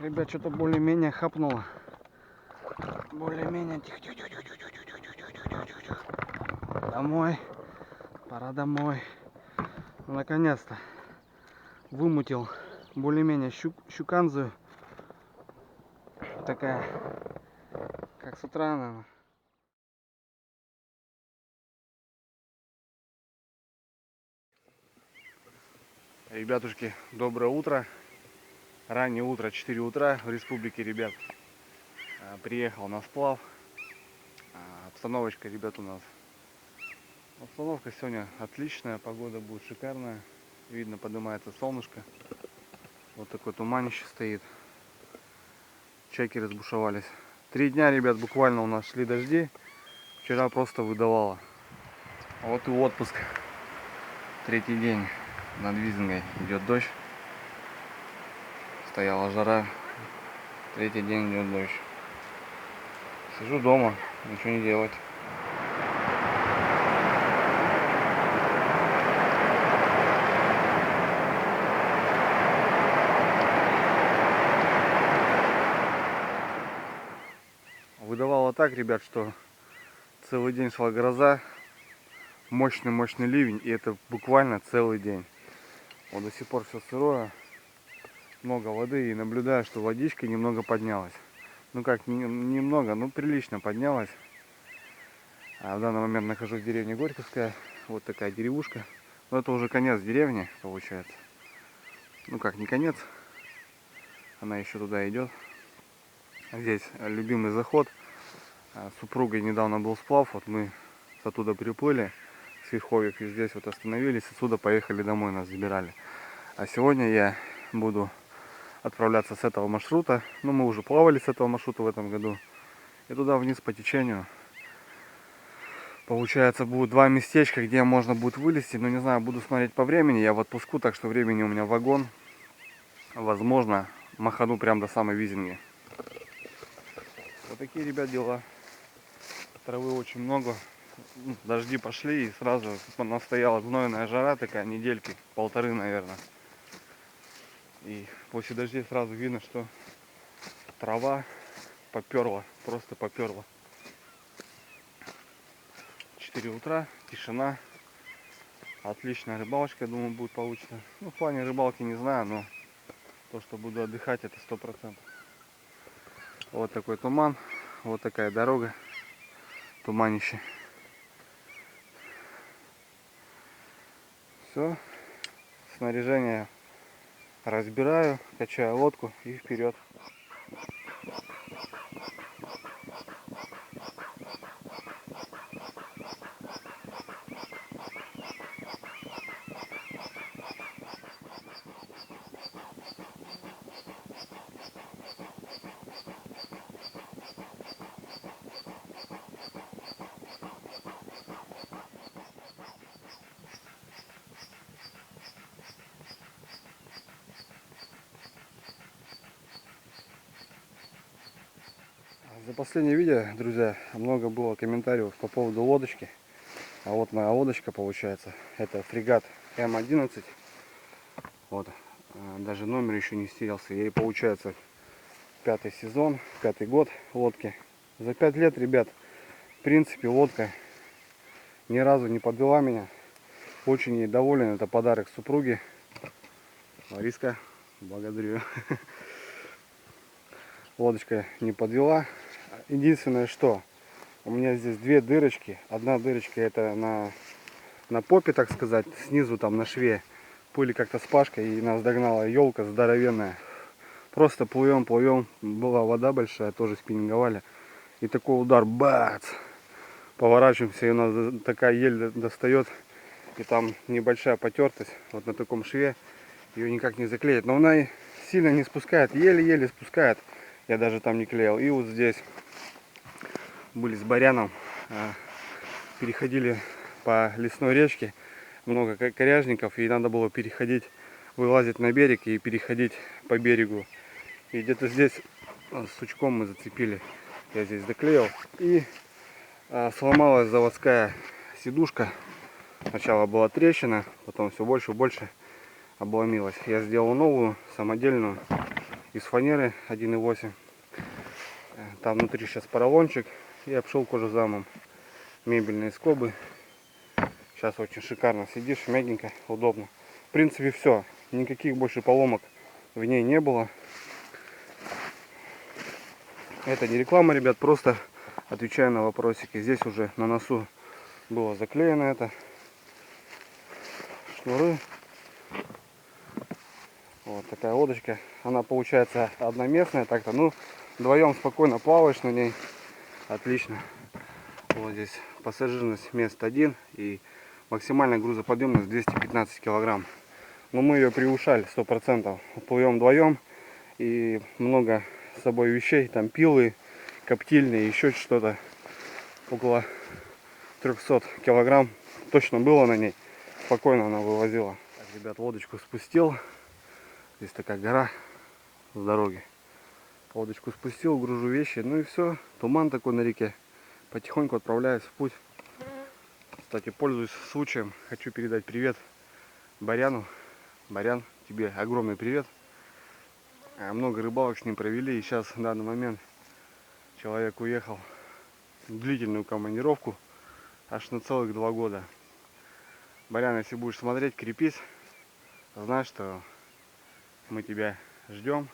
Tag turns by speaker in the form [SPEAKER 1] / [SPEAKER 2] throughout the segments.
[SPEAKER 1] Ребят, что-то более-менее хапнуло. Более-менее. Тихо. Домой. Пора домой. Ну, наконец-то вымутил более-менее щуканзу. Такая, как с утра, наверное. Ребятушки, доброе утро. Раннее утро, 4 утра в республике, ребят. Приехал на сплав. Обстановочка, ребят, у нас. Обстановка сегодня отличная, погода будет шикарная. Видно, поднимается солнышко. Вот такой туманище стоит. Чайки разбушевались. 3 дня, ребят, буквально у нас шли дожди. Вчера просто выдавало. А вот и отпуск. 3-й день над Визингой идет дождь. Стояла жара. 3-й день идет дождь. Сижу дома, ничего не делать. Выдавало так, ребят, что целый день шла гроза. Мощный ливень. И это буквально целый день. Вот до сих пор все сырое. Много воды. И наблюдаю, что водичка немного поднялась. Ну как, немного, но прилично поднялась. А в данный момент нахожусь в деревне Горьковская. Вот такая деревушка. Но это уже конец деревни, получается. Ну как, не конец. Она еще туда идет. Здесь любимый заход. С супругой недавно был сплав. Вот мы оттуда приплыли. С Верховьев. И здесь вот остановились. Отсюда поехали домой, нас забирали. А сегодня я буду отправляться с этого маршрута. Ну, мы уже плавали с этого маршрута в этом году. И туда вниз по течению. Получается, будет 2 местечка, где можно будет вылезти. Но не знаю, буду смотреть по времени. Я в отпуску, так что времени у меня вагон. Возможно, махану прям до самой Визинги. Вот такие, ребят, дела. Травы очень много. Дожди пошли и сразу настояла гнойная жара такая, недельки, 1,5, наверное. И после дождей сразу видно, что трава поперла, просто поперла. 4 утра, тишина. Отличная рыбалочка, я думаю, будет получится. Ну, в плане рыбалки не знаю, но то, что буду отдыхать, это 100%. Вот такой туман, вот такая дорога, туманище. Все, снаряжение разбираю, качаю лодку и вперед. За последнее видео, друзья, много было комментариев по поводу лодочки. А вот моя лодочка получается. Это фрегат М11. Вот. Даже номер еще не стерился. Ей получается 5-й сезон, 5-й год лодки. За 5 лет, ребят, в принципе, лодка ни разу не подвела меня. Очень ей доволен. Это подарок супруге. Лариска, благодарю. Лодочка не подвела. Единственное, что у меня здесь 2 дырочки. Одна дырочка это на попе, так сказать. Снизу там на шве были как-то спашка, и нас догнала елка здоровенная. Просто плывем. Была вода большая, тоже спиннинговали. И такой удар, бац! Поворачиваемся, и у нас такая ель достает. И там небольшая потертость вот на таком шве. Ее никак не заклеить. Но она сильно не спускает, еле-еле спускает. Я даже там не клеил. И вот здесь были с Баряном, переходили по лесной речке. Много коряжников, и надо было переходить, вылазить на берег и переходить по берегу. И где-то здесь сучком мы зацепили. Я здесь доклеил. И сломалась заводская сидушка. Сначала была трещина, потом все больше и больше обломилась. Я сделал новую, самодельную. из фанеры 1,8. Там внутри сейчас поролончик и обшил кожзамом. Мебельные скобы. Сейчас очень шикарно сидишь, мягенько, удобно. В принципе все. Никаких больше поломок в ней не было. Это не реклама, ребят, просто отвечаю на вопросики. Здесь уже на носу было заклеено это. Шнуры. Вот такая лодочка. Она получается одноместная так-то. Ну, вдвоем спокойно плаваешь на ней. Отлично. Вот здесь пассажирность мест 1 и максимальная грузоподъемность 215 килограмм. Но мы ее превышали 100%. Плывем вдвоем и много с собой вещей. Там пилы, коптильные, еще что-то. Около 300 килограмм точно было на ней. Спокойно она вывозила. Так, ребят, лодочку спустил. Здесь такая гора с дороги. Лодочку спустил, гружу вещи. Ну и все. Туман такой на реке. Потихоньку отправляюсь в путь. Кстати, пользуюсь случаем. Хочу передать привет Баряну. Барян, тебе огромный привет. Много рыбалок с ним провели. И сейчас в данный момент человек уехал в длительную командировку. Аж на целых 2 года. Барян, если будешь смотреть, крепись. Знай, что мы тебя ждем.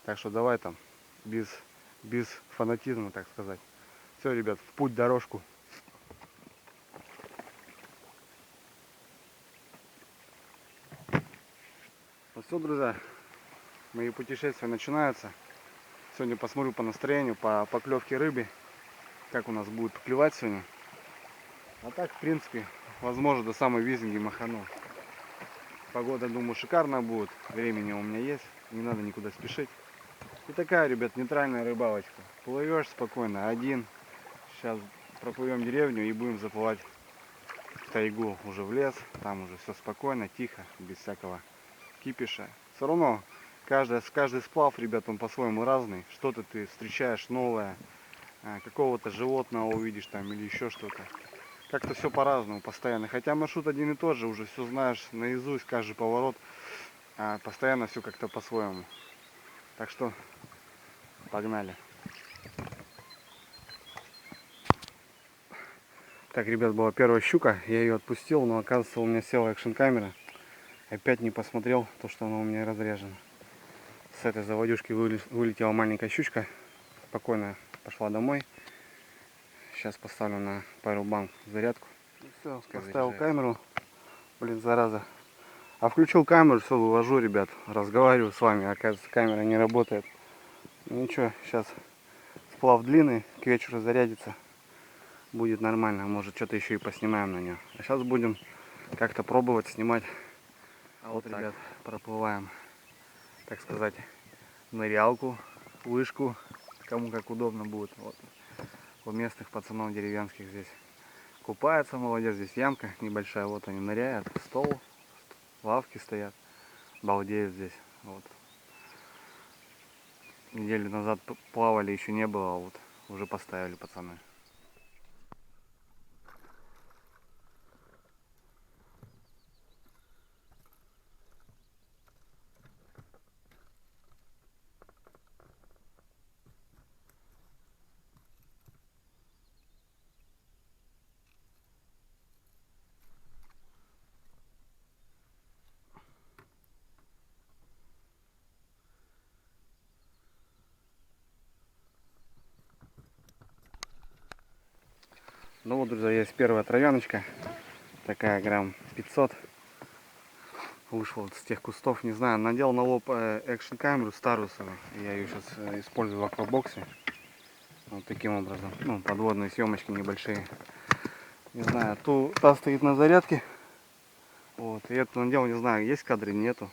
[SPEAKER 1] Так что давай там без фанатизма, так сказать. Все, ребят, в путь, дорожку. Ну все, друзья, мои путешествия начинаются. Сегодня посмотрю по настроению, по поклевке рыбы, как у нас будет клевать сегодня. А так, в принципе, возможно, до самой Визинги махану. Погода, думаю, шикарная будет. Времени у меня есть, не надо никуда спешить. И такая, ребят, нейтральная рыбалочка. Плывешь спокойно, один. Сейчас проплывем деревню и будем заплывать в тайгу, уже в лес. Там уже все спокойно, тихо, без всякого кипиша. Все равно каждый сплав, ребят, он по-своему разный. Что-то ты встречаешь новое, какого-то животного увидишь там или еще что-то. Как-то все по-разному постоянно. Хотя маршрут один и тот же, уже все знаешь наизусть, каждый поворот. Постоянно все как-то по-своему. Так что погнали. Так, ребят, была первая щука. Я ее отпустил, но оказывается у меня села экшн камера. Опять не посмотрел то, что она у меня разряжена. С этой заводюшки вылетела маленькая щучка. Спокойно пошла домой. Сейчас поставлю на Powerbank зарядку. Все, поставил камеру. Блин, зараза. А включил камеру, все, вывожу, ребят. Разговариваю с вами. Оказывается, камера не работает. Ну ничего, сейчас сплав длинный, к вечеру зарядится. Будет нормально. Может, что-то еще и поснимаем на нее. А сейчас будем как-то пробовать снимать. А вот, ребят, проплываем, так сказать, нырялку, вышку, кому как удобно будет. Вот. У местных пацанов деревенских здесь купается молодежь, здесь ямка небольшая, вот они ныряют, стол, лавки стоят, балдеют здесь. Вот. Неделю назад плавали, еще не было, а вот уже поставили пацаны. Ну вот, друзья, есть первая травяночка, такая грамм 500. Вышел вот с тех кустов, не знаю, надел на лоб экшн камеру старую свою. Я ее сейчас использую в аквабоксе. Вот таким образом. Ну, подводные съемочки небольшие. Не знаю, та стоит на зарядке. Вот, и эту надел, не знаю, есть кадры, нету.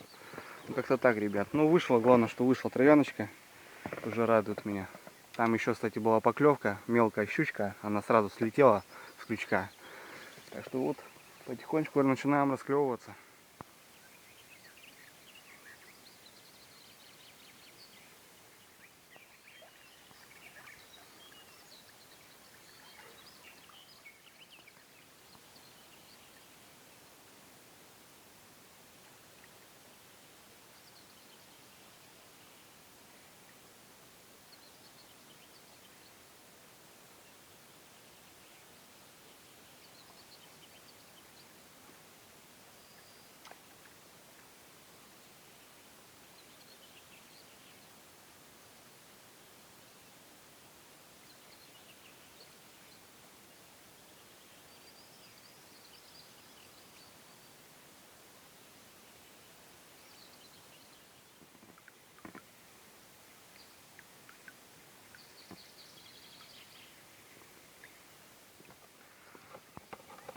[SPEAKER 1] Ну, как-то так, ребят. Ну, вышло, главное, что вышла травяночка. Уже радует меня. Там еще, кстати, была поклевка, мелкая щучка. Она сразу слетела с крючка. Так что вот, потихонечку начинаем расклевываться.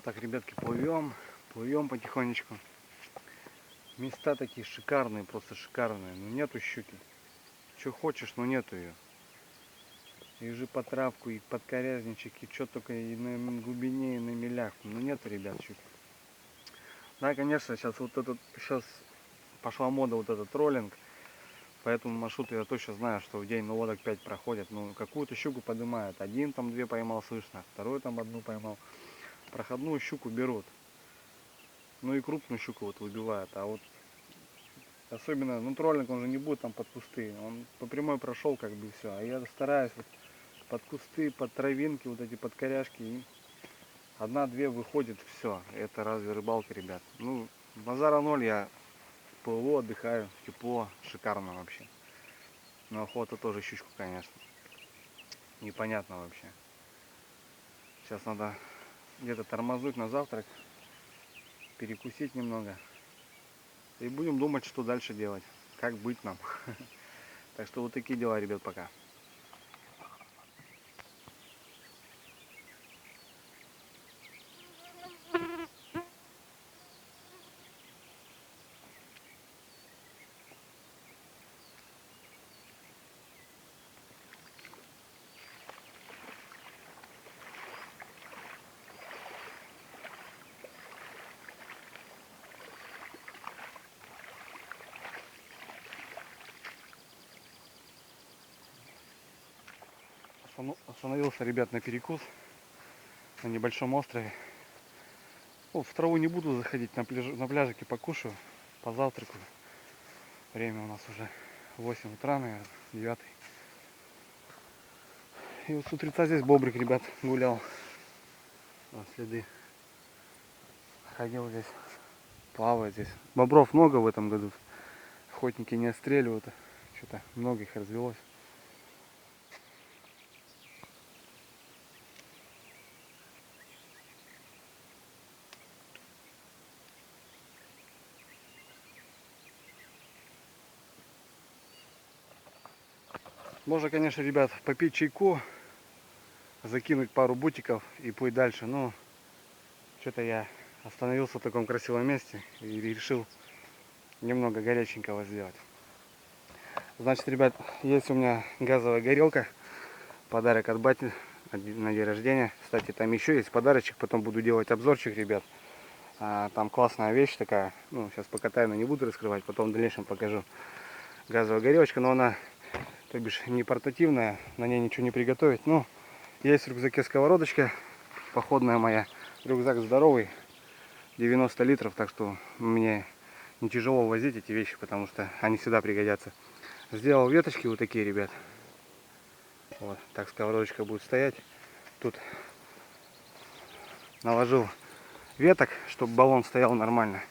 [SPEAKER 1] Так, ребятки, плывем потихонечку. Места такие шикарные, просто шикарные. Но нету щуки. Что хочешь, но нету ее. И уже по травку, и под корязничек, и что только и на глубине, и на мелях. Но нету, ребят, щуки. Да, конечно, сейчас пошла мода вот этот троллинг. По этому маршруту я точно знаю, что в день лодок 5 проходят. Ну, какую-то щуку поднимают. Один там 2 поймал, слышно. Второй там 1 поймал. Проходную щуку берут. Ну и крупную щуку вот выбивают. А вот особенно, ну, троллинг, он же не будет там под кусты. Он по прямой прошел, как бы, и все. А я стараюсь вот под кусты, под травинки, вот эти под коряшки. И 1-2 выходит, все. Это разве рыбалка, ребят. Ну, базара ноль, я плыву, отдыхаю, тепло, шикарно вообще. Но охота тоже щучку, конечно. Непонятно вообще. Сейчас надо где-то тормознуть на завтрак, перекусить немного. И будем думать, что дальше делать. Как быть нам. Так что вот такие дела, ребят, пока. Остановился, ребят, на перекус на небольшом острове. Ну, в траву не буду заходить, на пляжике покушаю, позавтракаю. Время у нас уже 8 утра, наверное, 9. И вот с утреца здесь бобрик, ребят, гулял. Вот следы. Ходил здесь, плавает здесь. Бобров много в этом году. Охотники не отстреливают. Что-то много их развелось. Можно, конечно, ребят, попить чайку, закинуть пару бутиков и плыть дальше. Но что-то я остановился в таком красивом месте и решил немного горяченького сделать. Значит, ребят, есть у меня газовая горелка. Подарок от бати на день рождения. Кстати, там еще есть подарочек. Потом буду делать обзорчик, ребят. Там классная вещь такая. Ну, сейчас пока тайну не буду раскрывать. Потом в дальнейшем покажу. Газовая горелочка, но она, то бишь, не портативная. На ней ничего не приготовить. Ну, есть в рюкзаке сковородочка. Походная моя. Рюкзак здоровый. 90 литров. Так что мне не тяжело возить эти вещи, потому что они всегда пригодятся. Сделал веточки вот такие, ребят. Вот так сковородочка будет стоять. Тут наложил веток, чтобы баллон стоял нормально.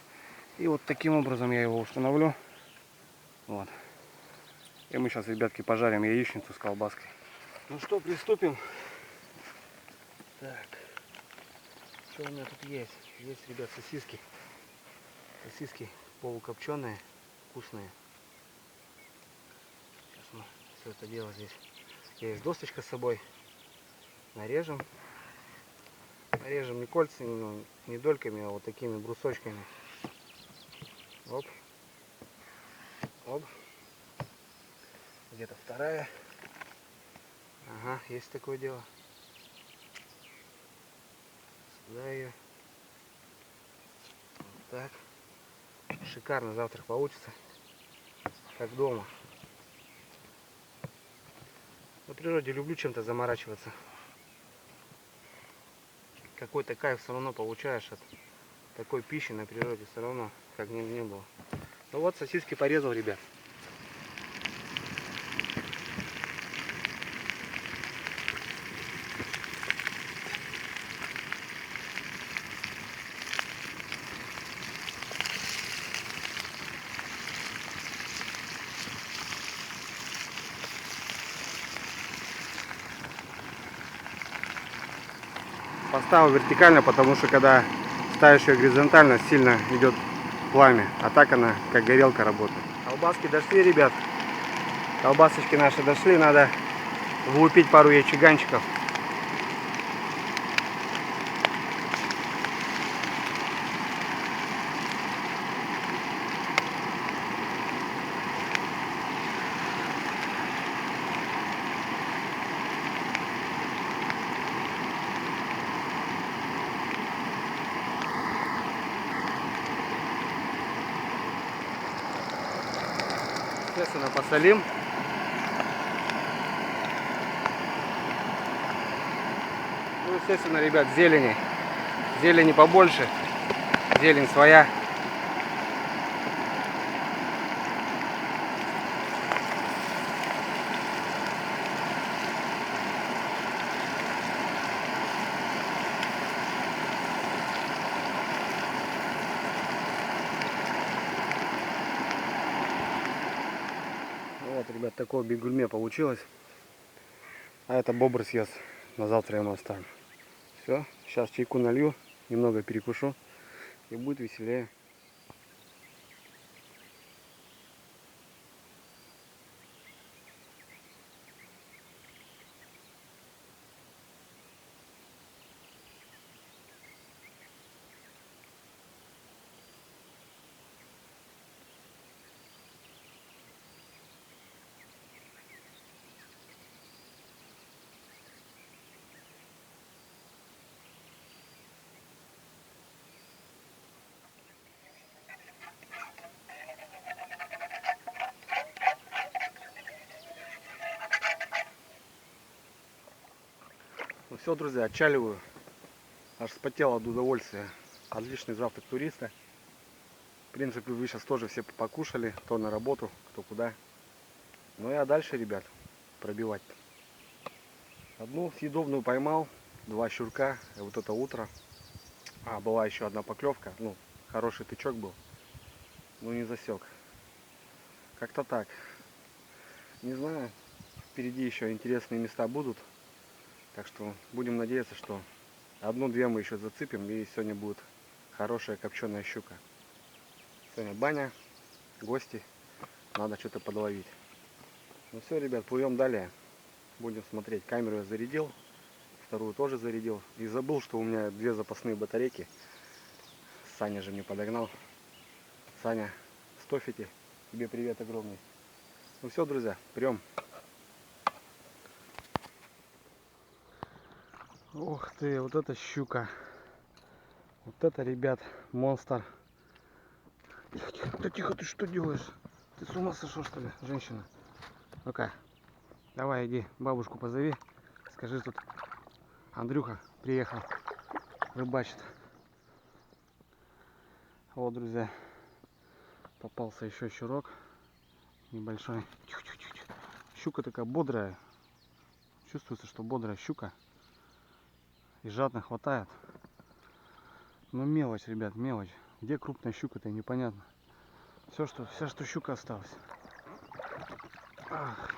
[SPEAKER 1] И вот таким образом я его установлю. Вот. И мы сейчас, ребятки, пожарим яичницу с колбаской. Ну что, приступим. Так. Что у меня тут есть? Есть, ребят, сосиски. Сосиски полукопченые, вкусные. Сейчас мы все это дело здесь. Есть досточка с собой. Нарежем. Нарежем не кольцами, не дольками, а вот такими брусочками. Оп. Оп. Где-то вторая. Ага, есть такое дело. Сюда ее. Вот так. Шикарно завтрак получится. Как дома. На природе люблю чем-то заморачиваться. Какой-то кайф все равно получаешь от такой пищи на природе. Все равно, как не было. Ну вот, сосиски порезал, ребят. Поставил вертикально, потому что когда ставишь ее горизонтально, сильно идет пламя. А так она как горелка работает. Колбаски дошли, ребят. Колбасочки наши дошли. Надо влупить пару яйчуганчиков. естественно, посолим. Ну, естественно, ребят, зелени. Зелени побольше. Зелень своя. Вот, ребят, такое бигульме получилось. А это бобр съест. На завтра ему оставим. Все, сейчас чайку налью, немного перекушу, и будет веселее. Ну все, друзья, отчаливаю. Аж вспотел от удовольствия. Отличный завтрак туриста. В принципе, вы сейчас тоже все покушали. Кто на работу, кто куда. Ну и дальше, ребят, пробивать. Одну съедобную поймал. 2 щурка. И вот это утро. Была еще одна поклевка. Ну, хороший тычок был. Ну, не засек. Как-то так. Не знаю. Впереди еще интересные места будут. Так что будем надеяться, что одну-две мы еще зацепим. И сегодня будет хорошая копченая щука. Сегодня баня, гости. Надо что-то подловить. Ну все, ребят, плывем далее. Будем смотреть. Камеру я зарядил. Вторую тоже зарядил. И забыл, что у меня 2 запасные батарейки. Саня же мне подогнал. Саня, Стофити, тебе привет огромный. Ну все, друзья, прям. Ух ты, вот это щука. Вот это, ребят, монстр. Тихо, тихо, да тихо, ты что делаешь? Ты с ума сошел, что ли, женщина? Ну-ка, давай иди, бабушку позови. Скажи, тут Андрюха приехал, рыбачит. Вот, друзья, попался еще щурок небольшой. Тихо, тихо, тихо, тихо. Щука такая бодрая. Чувствуется, что бодрая щука. И жадно хватает. Ну мелочь, ребят, мелочь. Где крупная щука-то, непонятно. Вся, что щука осталась. Ах.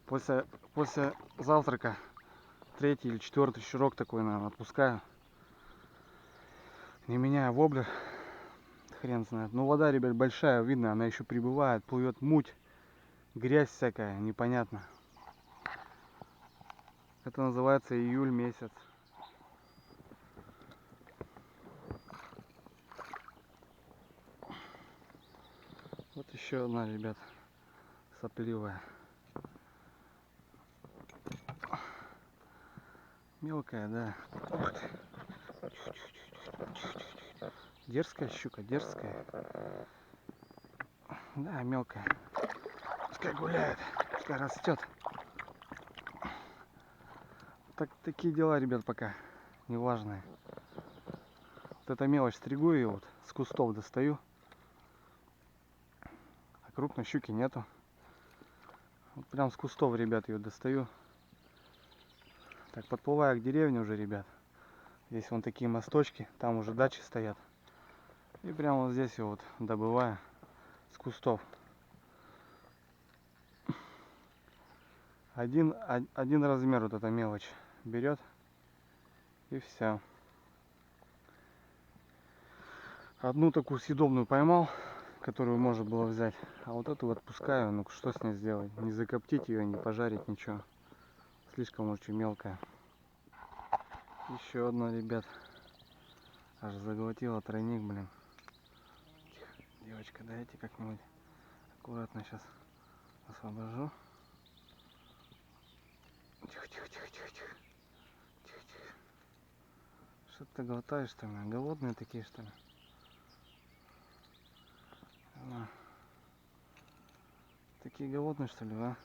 [SPEAKER 1] После завтрака 3-й или 4-й щурок такой, наверное, отпускаю. Не меняя воблер. Хрен знает. Но вода, ребят, большая, видно, она еще прибывает. Плывет муть. Грязь всякая, непонятно. Это называется июль месяц. Вот еще одна, ребят, сопливая. Мелкая, да. Дерзкая щука, дерзкая. Да, мелкая. Пускай гуляет, пускай растет. Такие дела, ребят, пока неважные. Вот эта мелочь, стригу ее, вот с кустов достаю. А крупной щуки нету. Вот прям с кустов, ребят, ее достаю. Так, подплываю к деревне уже, ребят. Здесь вон такие мосточки, там уже дачи стоят. И прямо вот здесь я вот добываю с кустов. Один размер вот эта мелочь берет. И все. Одну такую съедобную поймал, которую можно было взять. А вот эту отпускаю. Ну что с ней сделать? Не закоптить ее, не пожарить, ничего. Слишком очень мелкая. Еще одна, ребят. Аж заглотила тройник, блин. Тихо, девочка, дайте как-нибудь аккуратно сейчас освобожу. Тихо, тихо, тихо, тихо, тихо. Тихо, тихо. Что ты глотаешь, что ли? Голодные такие, что ли? На. Такие голодные, что ли, а?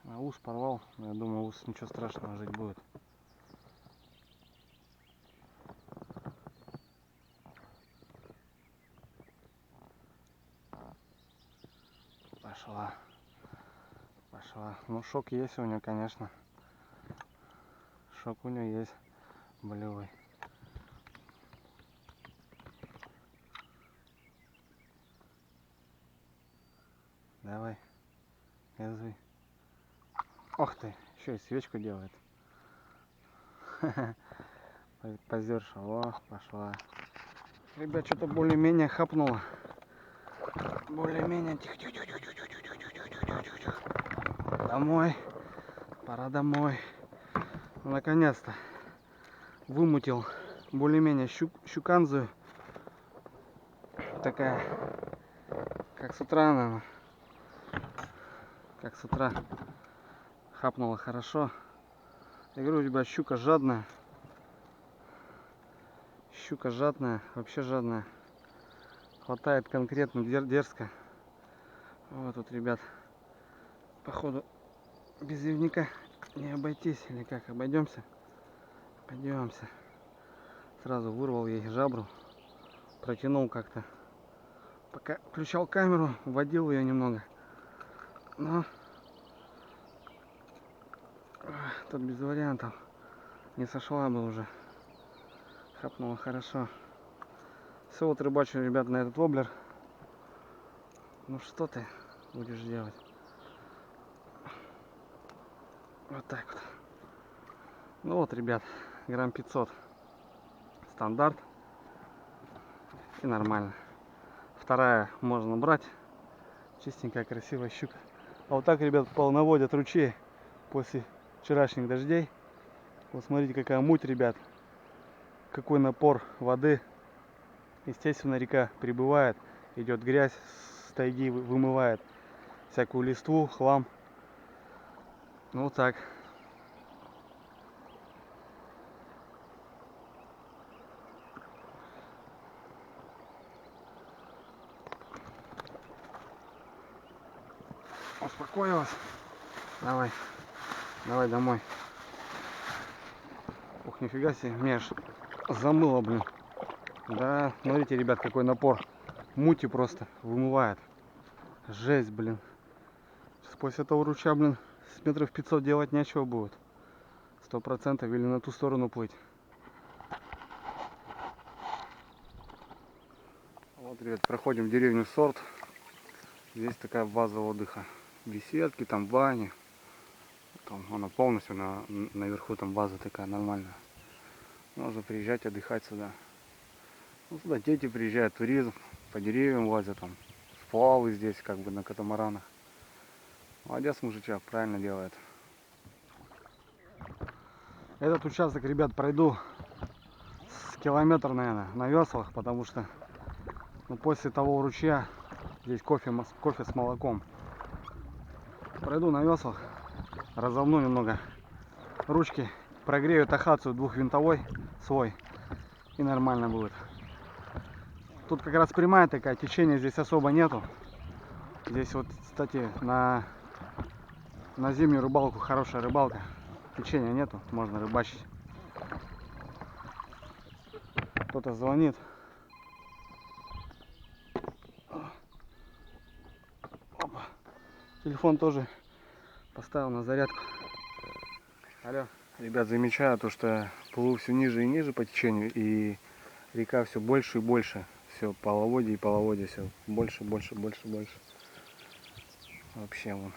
[SPEAKER 1] А ус порвал. Я думаю, ус ничего страшного, жить будет. Пошла. Пошла. Ну, шок есть у нее, конечно. Шок у нее есть. Болевой. Давай. Язви. Ох ты, еще и свечку делает. Позерша. О, пошла. Ребят, что-то более-менее хапнуло. Более-менее. Тихо. Домой. Пора домой. Ну, наконец-то вымутил более-менее щуканзу. Такая, как с утра, наверное. Как с утра. Хапнула хорошо. Я говорю, ребят, щука жадная. Щука жадная, вообще жадная. Хватает конкретно, дерзко. Вот тут, ребят, походу без ливника не обойтись. Или как, обойдемся? Пойдемся. Сразу вырвал ей жабру. Протянул как-то. Пока включал камеру, водил ее немного. Но тут без вариантов. Не сошла бы уже. Хапнула хорошо. Все, вот рыбачу, ребят, на этот воблер. Ну что ты будешь делать? Вот так вот. Ну вот, ребят, грамм 500. Стандарт. И нормально. Вторая можно брать. Чистенькая, красивая щука. А вот так, ребят, полноводят ручей после вчерашних дождей. Вот смотрите, какая муть, ребят. Какой напор воды. Естественно, река прибывает. Идет грязь с тайги, вымывает всякую листву, хлам. Ну вот так. Успокоилась. Давай. Давай домой. Ух, нифига себе, Меж замыло, блин. Да, смотрите, ребят, какой напор. Мути просто вымывает. Жесть, блин. Сейчас после этого ручья, блин, с метров 500 делать нечего будет. 100% или на ту сторону плыть. Вот, ребят, проходим деревню Сорт. Здесь такая база отдыха. Беседки, там бани. Там она полностью наверху, там база такая нормальная. Можно приезжать отдыхать сюда. Ну, сюда дети приезжают, туризм, по деревьям лазят, там сплавы здесь, как бы на катамаранах. Молодец, мужичок, правильно делает. Этот участок, ребят, пройду с километр, наверное, на веслах, потому что после того ручья здесь кофе с молоком. Пройду на веслах, разомну немного ручки, прогрею тахацию двухвинтовой свой, и нормально будет. Тут как раз прямая такая, течения здесь особо нету. Здесь вот, кстати, на зимнюю рыбалку хорошая рыбалка. Течения нету, можно рыбачить. Кто-то звонит. Опа. Телефон тоже поставил на зарядку. Алло. Ребят, замечаю то, что плыву все ниже и ниже по течению, и река все больше и больше. Все половодье и половодье, все больше. Вообще вон.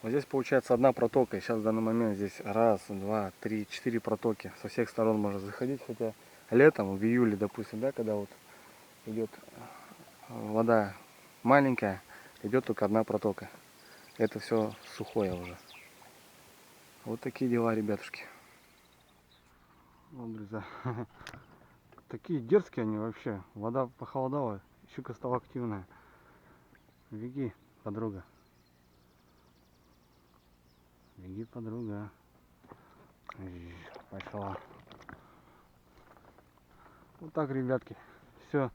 [SPEAKER 1] Вот здесь получается одна протока. И сейчас в данный момент здесь раз, два, три, 4 протоки. Со всех сторон можно заходить. Хотя летом, в июле, допустим, да, когда вот идет вода маленькая, идет только одна протока. Это все сухое уже. Вот такие дела, ребятушки. Вот, друзья. Такие дерзкие они вообще. Вода похолодала, щука стала активная. Беги, подруга. Беги, подруга. Пошла. Вот так, ребятки. Все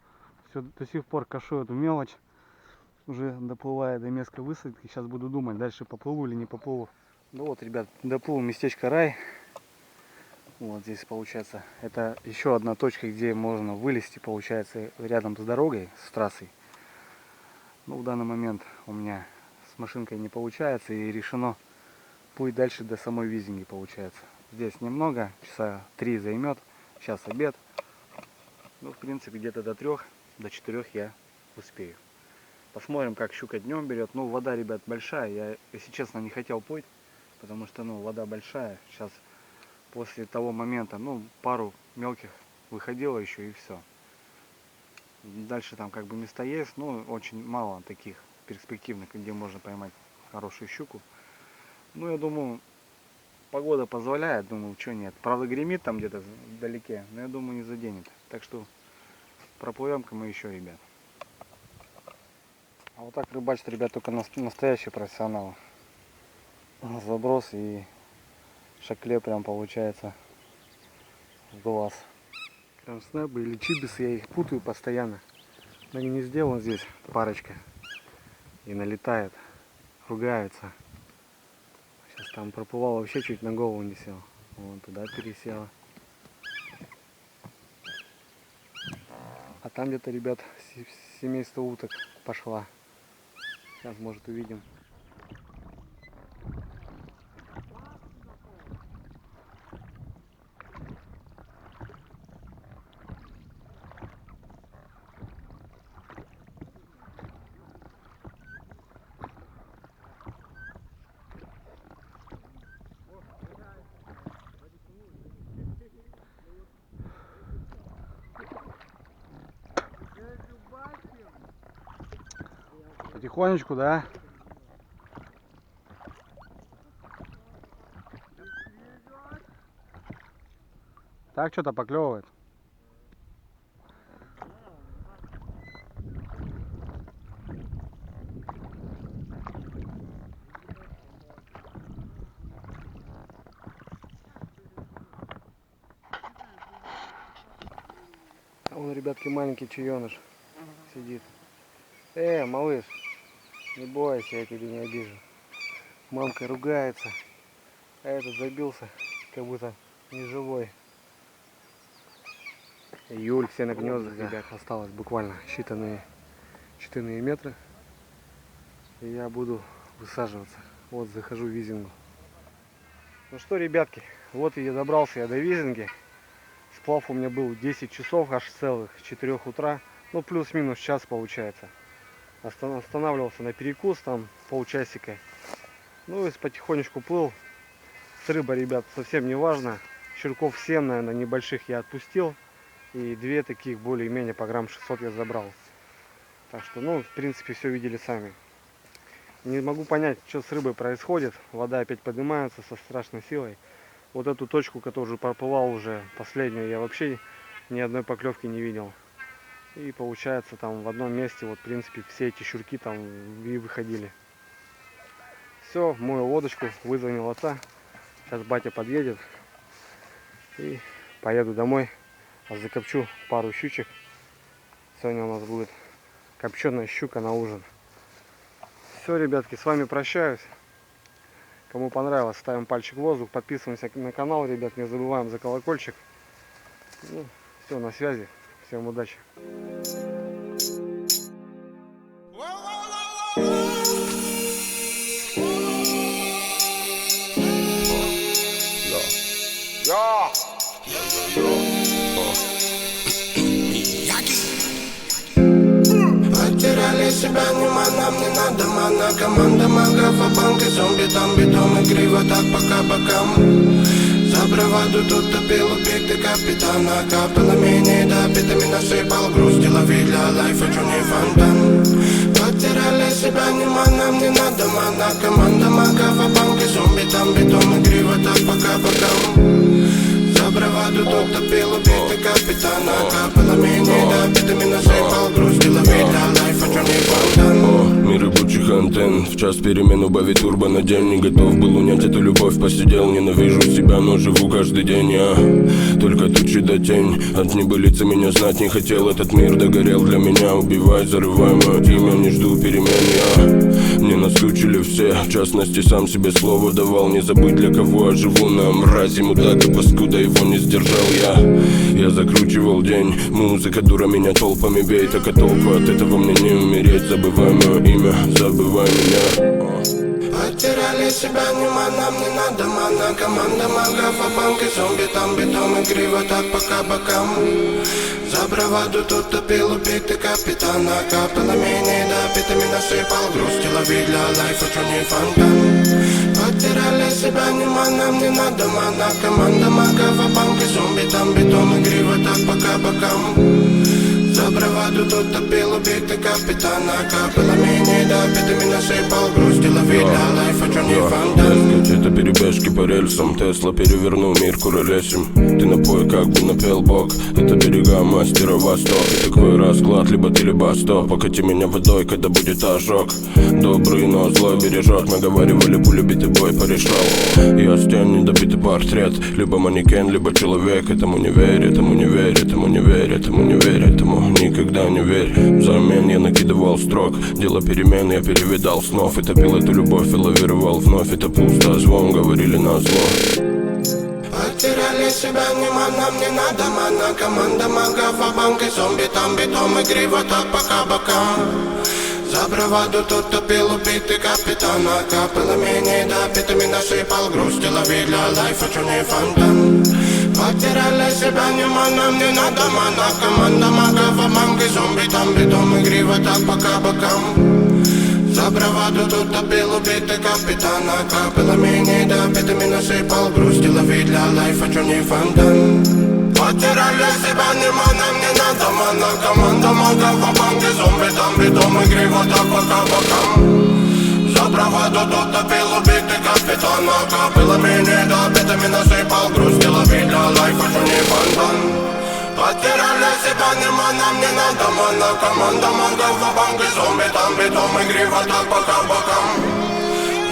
[SPEAKER 1] до сих пор кашу эту мелочь. Уже доплывая до местной высадки. Сейчас буду думать, дальше поплыву или не поплыву. Ну вот, ребят, доплыл местечко Рай. Вот здесь получается, это еще одна точка, где можно вылезти, получается, рядом с дорогой, с трассой. Но в данный момент у меня с машинкой не получается, и решено плыть дальше до самой Визинги, получается. Здесь немного, часа 3 займет, сейчас обед. Ну, в принципе, где-то до 3, до 4 я успею. Посмотрим, как щука днем берет. Ну, вода, ребят, большая. Я, если честно, не хотел плыть, потому что, ну, вода большая. Сейчас, после того момента, ну, пару мелких выходило еще, и все. Дальше там как бы места есть, но очень мало таких перспективных, где можно поймать хорошую щуку. Ну, я думаю, погода позволяет, думаю, что нет. Правда, гремит там где-то вдалеке, но я думаю, не заденет. Так что проплывем-ка мы еще, ребят. А вот так рыбачат, ребят, только настоящие профессионалы. Заброс и шакле прям получается в глаз. Прям снэбы или чибисы, я их путаю постоянно. На гнезде вон здесь парочка. И налетает, ругаются. Сейчас там проплывал, вообще чуть на голову не сел. Вон туда пересела. А там где-то, ребят, семейство уток пошла. Сейчас, может, увидим. Потихонечку, да? Так что-то поклевывает. А вон, ребятки, маленький чаеныш сидит. Малыш, не бойся, я тебя не обижу. Мамка ругается, а этот забился, как будто неживой. Июль, все на гнездах, ребят, осталось буквально считанные метры. И я буду высаживаться. Вот, захожу в Визингу. Ну что, ребятки, вот и я добрался я до Визинги. Сплав у меня был 10 часов, аж целых, с 4 утра. Ну, плюс-минус час получается. Останавливался на перекус, там полчасика. Ну, и потихонечку плыл. С рыбой, ребят, совсем не важно. Щурков 7, наверное, небольших я отпустил. И 2 таких более-менее по грамм 600 я забрал. Так что, ну, в принципе, все видели сами. Не могу понять, что с рыбой происходит. Вода опять поднимается со страшной силой. Вот эту точку, которую проплывал уже последнюю, я вообще ни одной поклевки не видел. И получается, там в одном месте, вот, в принципе, все эти щурки там и выходили. Все, мою лодочку, вызвонил отца. Сейчас батя подъедет. И поеду домой. Закопчу пару щучек. Сегодня у нас будет копченая щука на ужин. Все, ребятки, с вами прощаюсь. Кому понравилось, ставим пальчик в воздух, подписываемся на канал, ребят, не забываем за колокольчик. Ну, все, на связи. Всем удачи.
[SPEAKER 2] Потеряли себя, нам не надо мана. Команда магов, а банки, зомби, там битом и криво, так пока бокам. За браваду тут топил объекты капитана. Капелами недопитыми насыпал груз. Деловый для лайфа, чуни фонтан. Потеряли себя, нам не надо мана. Команда магов, а банки, зомби, там битом и криво, так пока бокам. За браваду тут топил объекты капитана. Капелами недопитыми насыпал груз. Деловый для лайфа, чуни фонтан.
[SPEAKER 3] Мир рабочих антенн. В час перемен убавить турбо на день. Не готов был унять эту любовь, посидел. Ненавижу себя, но живу каждый день. Я только тучи да тень. От небылицы меня знать не хотел. Этот мир догорел для меня. Убивай, зарывай мое имя, не жду перемен я. Мне наскучили все, в частности сам себе слово давал. Не забыть, для кого я живу, на мрази мудак и паскуда, его не сдержал я закручивал день, музыка дура меня толпами бей. Так а толку от этого мне не умереть. Забывай мое имя, забывай меня.
[SPEAKER 2] Потеряли себя, нема, нам не надо мана. Команда магов, а банки, зомби, там битом и грива, так пока бокам. За браваду тут топил убитый капитана. Капало менее, да, питами насыпал. Грусти лови для лайфа, чё не фонтан. Потеряли себя, нема, нам не надо мана. Команда магов, а банки, зомби, там битом и грива, так пока бокам. За браваду тут топил убитый капитана. Капало менее, да, питами насыпал. Грусти лови для лайфа, чё не фонтан.
[SPEAKER 3] Это перебежки по рельсам. Тесла перевернул мир куролесим. Ты напой, как бы напел бог. Это берега мастера Восток. И такой расклад, либо ты, либо стоп. Покати меня водой, когда будет ожог. Добрый, но злой бережет. Мы говорили, пуля битый бой порешал. Я стен, недобитый портрет. Либо манекен, либо человек. Этому не верь, этому не верь, этому не верь, этому не верь, этому никогда не верь. Взамен я накидывал строк. Дело перемен, я перевидал снов. И топил эту любовь и лавировал вновь. Это пусто, звон, говорили на зло.
[SPEAKER 2] Потеряли себя, нема, нам не надо мана. Команда магов, а банки, зомби, там битом и грива, так пока бокам. За браваду тут топил убитый капитана. Капало менее, да, питами насыпал. Грусти лови для лайфа, чё не фонтан. Потеряли себя, нема, нам не надо мана. Команда магов, а банки, зомби, там битом и грива, так пока бокам. За браваду тут топил убитый капитана. Капало менее, да, питами насыпал. Грусти лови для лайфа, чё не фонтан. Потеряли себя, нема, нам не надо мана. Команда магов, а банки, зомби, там битом и грива, так пока бокам. За браваду тут топил убитый капитана. Капало менее, да, питами насыпал. Грусти лови для лайфа, чё не фонтан. Потеряли себя, нема, нам не надо мана. Команда магов, а банки, зомби, там битом и грива, так пока бокам.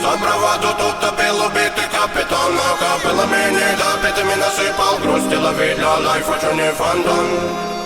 [SPEAKER 2] За браваду тут топил убитый капитана. Капало менее, да, питами насыпал. Грусти лови для лайфа, чё не фонтан.